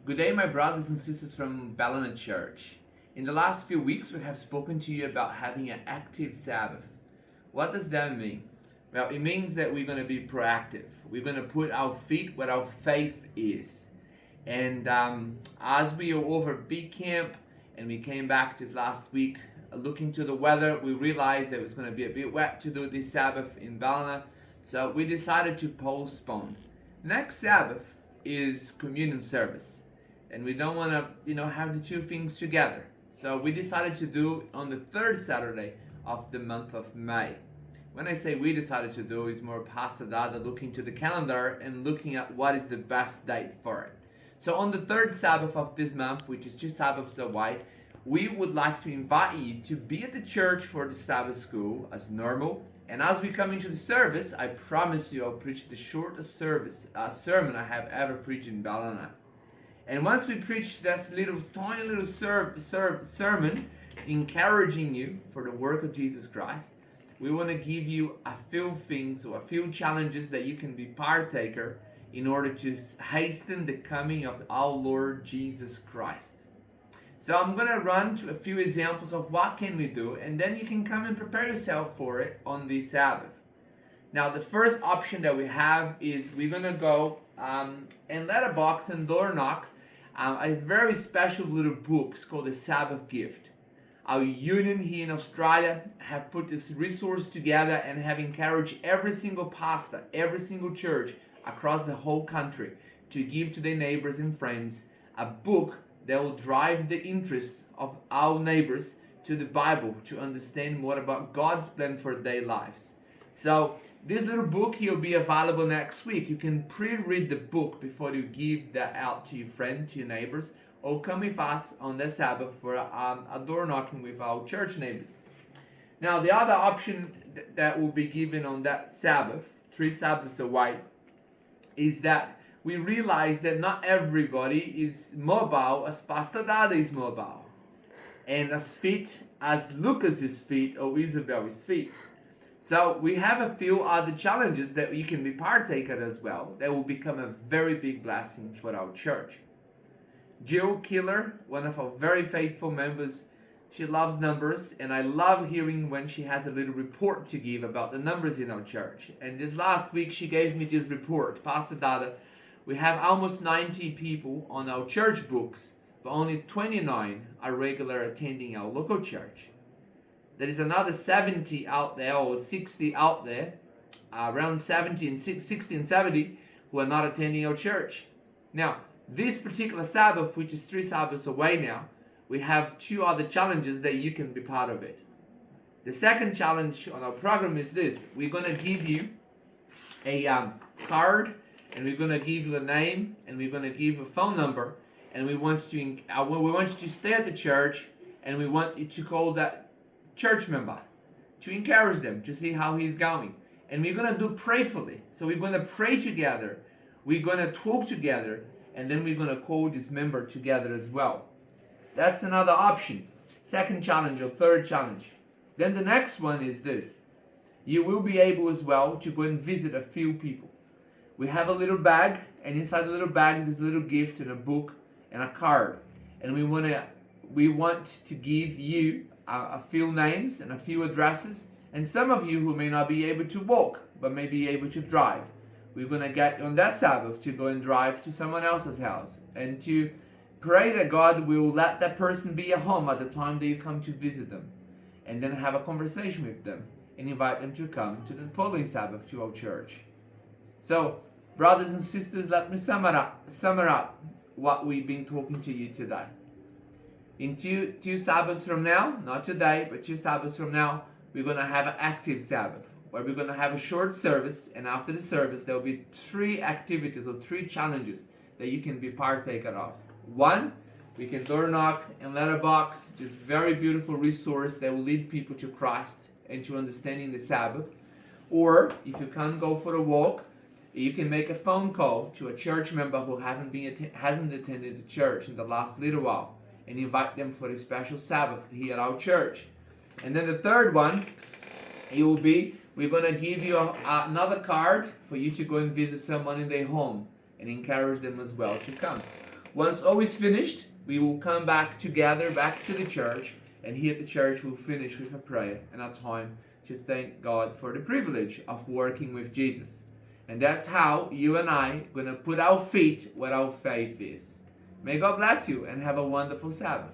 Good day, my brothers and sisters from Ballina Church. In the last few weeks, we have spoken to you about having an active Sabbath. What does that mean? Well, it means that we're going to be proactive. We're going to put our feet where our faith is. And as we are over big camp and we came back this last week, looking to the weather, we realized that it was going to be a bit wet to do this Sabbath in Ballina. So we decided to postpone. Next Sabbath is communion service. And we don't want to, have the two things together. So we decided to do on the third Saturday of the month of May. When I say we decided to do, it's more Pastor Dada looking to the calendar and looking at what is the best date for it. So on the third Sabbath of this month, which is 2 Sabbaths away, we would like to invite you to be at the church for the Sabbath school as normal. And as we come into the service, I promise you I'll preach the shortest sermon I have ever preached in Ballina. And once we preach that tiny little sermon, encouraging you for the work of Jesus Christ, we want to give you a few things or a few challenges that you can be partaker in order to hasten the coming of our Lord Jesus Christ. So I'm going to run to a few examples of what can we do, and then you can come and prepare yourself for it on the Sabbath. Now, the first option that we have is we're going to go and letterbox and door knock a very special little book called the Sabbath Gift. Our union here in Australia have put this resource together and have encouraged every single pastor, every single church across the whole country to give to their neighbors and friends a book that will drive the interest of our neighbors to the Bible, to understand more about God's plan for their lives. So this little book here will be available next week. You can pre-read the book before you give that out to your friend, to your neighbors, or come with us on the Sabbath for a door knocking with our church neighbors. Now, the other option that will be given on that Sabbath, 3 Sabbaths away, is that we realize that not everybody is mobile as Pastor Dada is mobile, and as fit as Lucas's feet or Isabel's feet. So we have a few other challenges that you can be partaker as well that will become a very big blessing for our church. Jill Killer, one of our very faithful members, she loves numbers, and I love hearing when she has a little report to give about the numbers in our church. And this last week she gave me this report. Pastor Dada, we have almost 90 people on our church books, but only 29 are regular attending our local church. There is another 70 out there, or 60 out there, around 60 and 70, who are not attending our church. Now, this particular Sabbath, which is 3 Sabbaths away now, we have 2 other challenges that you can be part of it. The second challenge on our program is this. We're going to give you a card, and we're going to give you a name, and we're going to give you a phone number, and we want you to stay at the church, and we want you to call that church member to encourage them, to see how he's going. And we're going to do prayerfully. So we're going to pray together, we're going to talk together, and then we're going to call this member together as well. That's another option. Second challenge or third challenge. Then the next one is this. You will be able as well to go and visit a few people. We have a little bag, and inside the little bag there's a little gift and a book and a card. And we want to give you a few names and a few addresses, and some of you who may not be able to walk but may be able to drive. We're going to get on that Sabbath to go and drive to someone else's house and to pray that God will let that person be at home at the time that you come to visit them, and then have a conversation with them and invite them to come to the following Sabbath to our church. So, brothers and sisters, let me sum up what we've been talking to you today. In two Sabbaths from now, not today, but 2 Sabbaths from now, we're going to have an active Sabbath, where we're going to have a short service, and after the service, there will be 3 activities or 3 challenges that you can be partaker of. 1, we can door knock and letterbox, just very beautiful resource that will lead people to Christ and to understanding the Sabbath. Or, if you can't go for a walk, you can make a phone call to a church member who hasn't attended the church in the last little while, and invite them for a special Sabbath here at our church. And then the third one, it will be, we're going to give you another card for you to go and visit someone in their home and encourage them as well to come. Once all is finished, we will come back together, back to the church, and here at the church we'll finish with a prayer and a time to thank God for the privilege of working with Jesus. And that's how you and I are going to put our feet where our faith is. May God bless you and have a wonderful Sabbath.